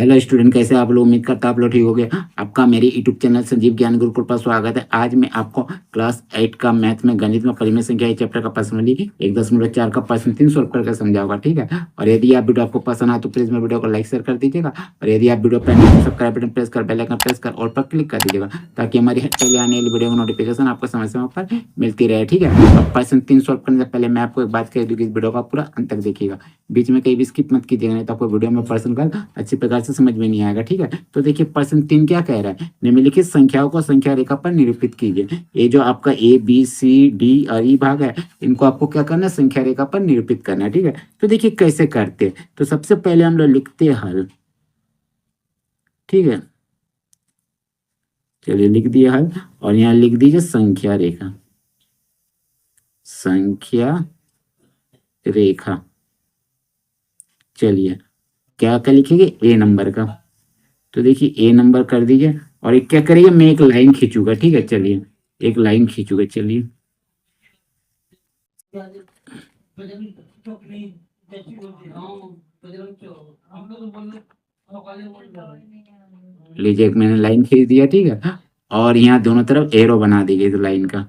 Hello student, कैसे आप लोग? उम्मीद करता आप लोग ठीक हो गए। आपका मेरे यूट्यूब चैनल संजीव ज्ञान गुरुकुल पर स्वागत है। आज मैं आपको क्लास 8 का मैथ में गणित में परिमेय संख्या चैप्टर का प्रश्नावली 1.4 का प्रश्न 3 सॉल्व करके समझाऊंगा, ठीक है। और यदि आप वीडियो आपको पसंद आए तो प्लीज मेरे वीडियो को लाइक शेयर कर दीजिएगा। और यदि आप वीडियो पर नए तो सब्सक्राइब बटन प्रेस कर बेल आइकन प्रेस कर ऑल पर क्लिक कर दीजिएगा, ताकि हमारी पहले आने वाली वीडियो की नोटिफिकेशन आपको समय समय पर मिलती रहे, ठीक है। अब प्रश्न 3 सॉल्व करने से पहले मैं आपको एक बात कह दूं कि इस वीडियो का पूरा अंत तक देखिएगा, बीच में कहीं भी स्किप मत कीजिएगा, नहीं तो आपको वीडियो में प्रश्न का अच्छी प्रकार से समझ में नहीं आएगा, ठीक है। तो देखिए प्रश्न 3 क्या कह रहा है, निम्नलिखित संख्याओं को संख्या रेखा पर निरूपित कीजिए। ये जो आपका ए बी सी डी और ई भाग है, इनको आपको क्या करना है, संख्या रेखा पर निरूपित करना है, ठीक है। तो देखिए कैसे करते हैं। तो सबसे पहले हम लोग लिखते हैं हल, ठीक है। चलिए लिख दिए हल, और यहाँ लिख दीजिए संख्या रेखा, संख्या रेखा। चलिए क्या क्या लिखेंगे, ए नंबर का। तो देखिए ए नंबर कर दीजिए, और एक क्या करिए, मैं एक लाइन खींचूंगा, ठीक है। चलिए एक लाइन खींचूंगा, चलिए लीजिए, एक मैंने लाइन खींच दिया, ठीक है। और यहाँ दोनों तरफ एरो बना दीजिए इस लाइन का,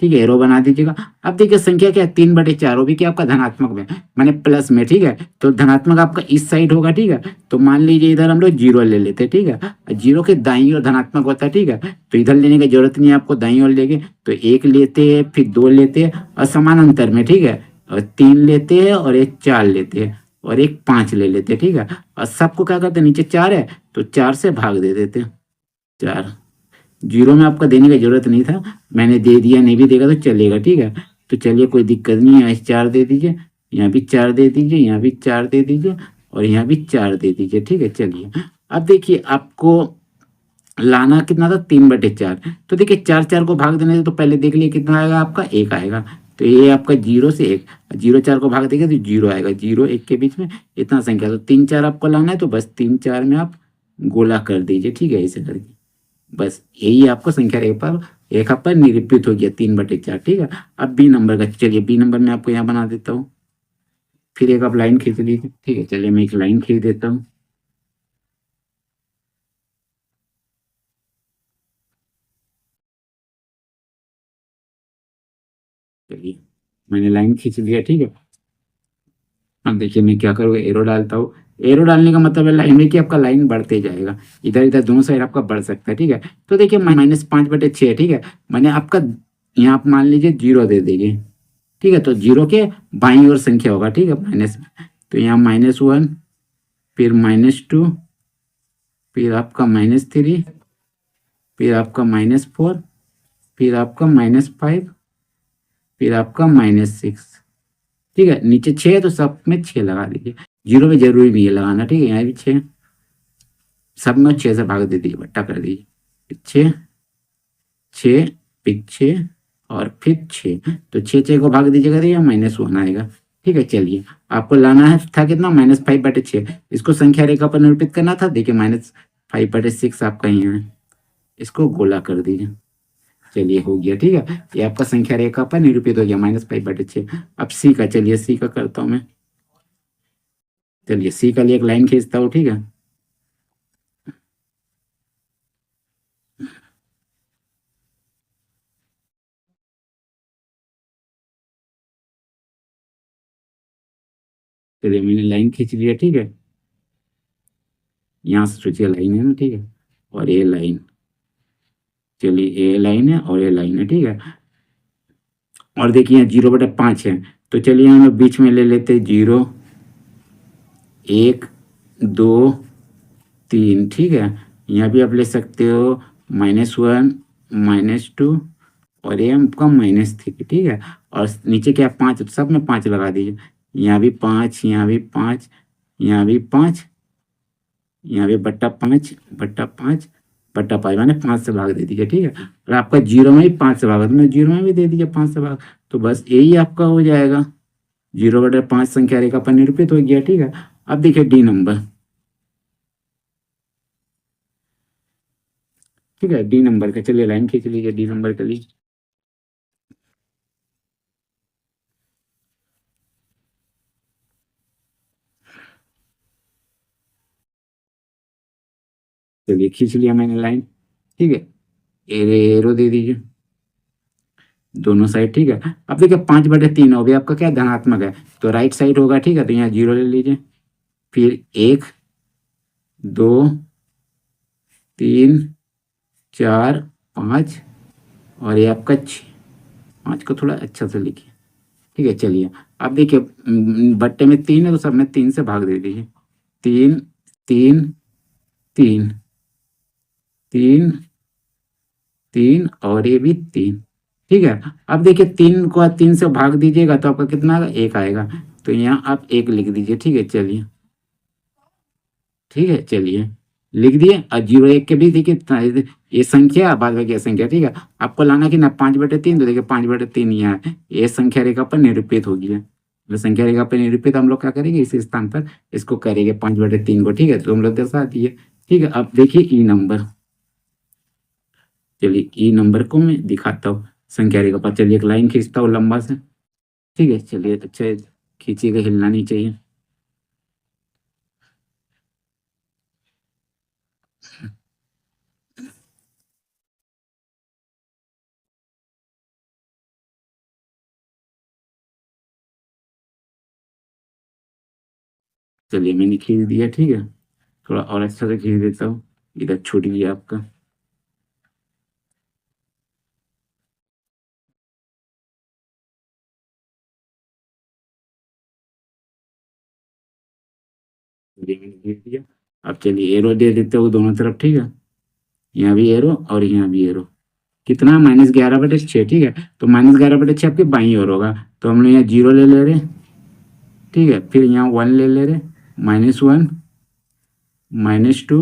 ठीक है। एरो बना दीजिएगा। अब देखिए संख्या क्या है, 3/4, वो भी क्या आपका धनात्मक में, माने प्लस में, ठीक है। तो धनात्मक आपका इस साइड होगा, ठीक है। तो मान लीजिए इधर हम लोग जीरो ले लेते हैं, ठीक है। जीरो के दाईं ओर धनात्मक होता है, ठीक है। तो इधर लेने की जरूरत नहीं है आपको, दाईं ओर लेंगे तो एक लेते हैं, फिर दो लेते हैं और समान अंतर में, ठीक है। और तीन लेते हैं और एक चार लेते हैं और एक पांच ले लेते हैं, ठीक है। और सबको क्या करते हैं, नीचे चार है तो चार से भाग दे देते हैं, चार। जीरो में आपका देने की जरूरत नहीं था, मैंने दे दिया, नहीं भी देगा तो चलेगा, ठीक है। तो चलिए कोई दिक्कत नहीं है, चार दे दीजिए, यहाँ भी चार दे दीजिए, यहाँ भी चार दे दीजिए और यहाँ भी चार दे दीजिए, ठीक है। चलिए अब देखिए आपको लाना कितना था, 3/4। तो देखिए चार चार को भाग देने से तो पहले देख लिए कितना आएगा, आपका एक आएगा। तो ये आपका जीरो से एक, जीरो चार को भाग देगा तो जीरो आएगा, जीरो एक के बीच में इतना संख्या। तो तीन चार आपको लाना है, तो बस तीन चार में आप गोला कर दीजिए, ठीक है, ऐसे करके। बस यही आपको संख्या रेखा पर निरूपित हो गया, 3/4, ठीक है। अब बी नंबर का, चलिए बी नंबर में आपको यहाँ बना देता हूँ, फिर एक आप लाइन खींच लीजिए, ठीक है। चलिए मैं एक लाइन खींच देता हूँ, चलिए मैंने लाइन खींच लिया, ठीक है। अब देखिए मैं क्या करूँगा, एरो डालता हूँ। एरो डालने का मतलब है लाइन में कि आपका लाइन बढ़ते जाएगा, इधर इधर दोनों साइड आपका बढ़ सकता है, ठीक है। तो देखिए -5/6, ठीक है। मैंने आपका यहाँ आप मान लीजिए जीरो दे देंगे, ठीक है। तो जीरो के बाईं ओर संख्या होगा, ठीक है, माइनस में। तो यहाँ -1, फिर -2, फिर आपका -3, फिर आपका -4, फिर आपका -5, फिर आपका -6, ठीक है। नीचे 6 है तो सब में 6 लगा दीजिए, जीरो में जरूरी नहीं है लगाना, ठीक है। यहाँ भी 6, सब में 6 से भाग दे दीजिए, बट्टा कर दीजिए, 6, 6, फिर 6 और फिर 6। तो 6 को भाग दीजिएगा तो यह -1 आएगा, ठीक है। चलिए आपको लाना है था कितना, -5/6। इसको संख्या रेखा पर निरूपित करना था, देखिए -5/6 आपका यहाँ है, इसको गोला कर दीजिए। चलिए हो गया, ठीक है। ये आपका संख्या रेखा पर निरूपित हो गया, -5/6। अब सी का, चलिए सी का करता हूँ मैं। चलिए सी का लिए एक लाइन खींचता हूँ, ठीक है। चलिए मैंने लाइन खींच लिया, ठीक है। यहाँ से सोचिए लाइन है ना, ठीक है। और ये लाइन, चलिए ये लाइन है और ये लाइन है, ठीक है। और देखिए यहाँ 0/5 है, तो चलिए हम लोग बीच में ले लेते हैं 0, 1, 2, 3, ठीक है। यहाँ भी आप ले सकते हो -1, -2 और ये आपका -3, ठीक है। और नीचे क्या 5, सब में 5 लगा दीजिए, यहाँ भी 5, यहाँ भी 5, यहाँ भी 5, यहाँ भी बट्टा 5/5 मैंने 5 से भाग दे दीजिए, ठीक है। और आपका जीरो में भी 5 से भाग, तो मैं जीरो में भी दे दीजिए 5 से भाग। तो बस यही आपका हो जाएगा, 0/5 संख्या रेखा पर निरूपित हो गया, ठीक है। अब देखिए डी नंबर, ठीक है। डी नंबर का चलिए लाइन खींच लीजिए, डी नंबर के लिए। चलिए खींच लिया मैंने लाइन, ठीक है। एरो दे दीजिए दोनों साइड, ठीक है। अब देखिए 5/3 हो गया आपका क्या धनात्मक है, तो राइट साइड होगा, ठीक है। तो यहाँ 0 ले लीजिए, फिर 1 2 3 4 5 और ये आपका 6, 5 को थोड़ा अच्छा से लिखिए, ठीक है। चलिए अब देखिए बट्टे में 3 है तो सब में 3 से भाग दे दीजिए, 3 3 3 3 3 और ये भी 3, ठीक है। अब देखिए 3 को 3 से भाग दीजिएगा तो आपका कितना आएगा, 1 आएगा। तो यहाँ आप 1 लिख दीजिए, ठीक है। चलिए ठीक है, चलिए लिख दिए। और 0 1 के भी देखिए ये संख्या बाद में क्या संख्या, ठीक है। आपको लाना कि ना 5/3, तो देखिए 5/3 यहाँ है, ये संख्या रेखा पर निरूपित होगी है। तो संख्या रेखा पर निरूपित हम लोग क्या करेंगे, इसी स्थान पर इसको करेंगे 5/3 को, ठीक है। तो हम लोग दर्शा दिए, ठीक है। अब देखिए ई नंबर, चलिए ई नंबर को मैं दिखाता हूँ संख्या रेखा पर। चलिए एक लाइन खींचता हूँ लंबा से, ठीक है। चलिए अच्छा खींचिएगा, हिलना नहीं चाहिए। चलिए मैंने खींच दिया, ठीक है। थोड़ा और अच्छा से खींच देता हूँ, इधर छूट गया आपका। चलिए मैंने खींच दिया। अब चलिए एरो दे देते हो दोनों तरफ, ठीक है। यहाँ भी एरो और यहाँ भी एरो, कितना -11/6, ठीक है। तो -11/6 आपके बाई ओर होगा, तो हम लोग यहाँ 0 ले ले रहे, ठीक है। फिर यहाँ 1 ले ले रहे, -1 -2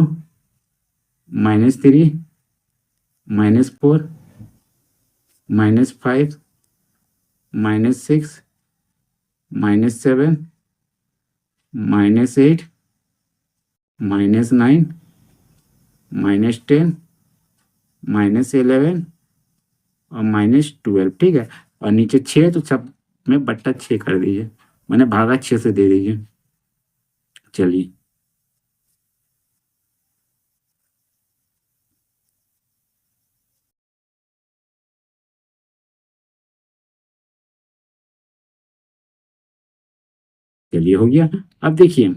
-3 -4 -5 -6 -7 -8 -9 -10 -11 और -12, ठीक है। और नीचे 6, तो सब में बट्टा 6 कर दीजिए, मैंने भागा 6 से दे दीजिए। चलिए चलिए हो गया। अब देखिए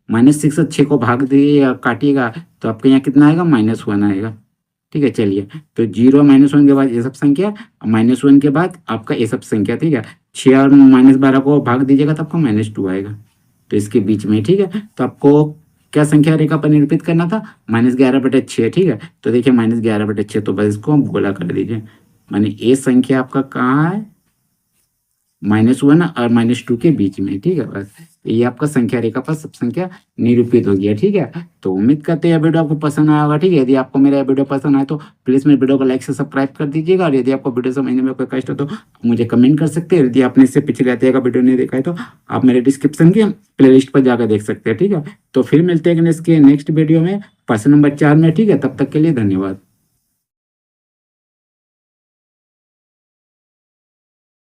-6 और 6 को भाग दिए या काटिएगा तो आपके यहाँ कितना आएगा, -1 आएगा, ठीक है। चलिए तो 0 -1 के बाद ये सब संख्या, -1 के बाद आपका ये सब संख्या, ठीक है। 6 और -12 को भाग दीजिएगा तो आपका -2 आएगा, तो इसके बीच में, ठीक है। तो आपको क्या संख्या रेखा पर निरूपित करना था, -11/6, ठीक है। तो देखिए -11/6, तो बस इसको हम गोला कर दीजिए, माने ये संख्या आपका कहाँ है, -1 और -2 के बीच में, ठीक है। बस ये आपका संख्या रेखा पर सब संख्या निरूपित हो गया, ठीक है। तो उम्मीद करते हैं वीडियो आपको पसंद आया होगा, ठीक है। यदि आपको मेरा वीडियो पसंद आए तो प्लीज मेरे वीडियो को लाइक से सब्सक्राइब कर दीजिएगा, और यदि आपको वीडियो समझने में कोई कष्ट हो तो मुझे कमेंट कर सकते हैं। यदि आपने इससे पिछले अध्याय का वीडियो नहीं देखा है तो आप मेरे डिस्क्रिप्शन की प्लेलिस्ट पर जाकर देख सकते हैं, ठीक है। तो फिर मिलते हैं इसके नेक्स्ट वीडियो में प्रश्न नंबर 4 में, ठीक है। तब तक के लिए धन्यवाद।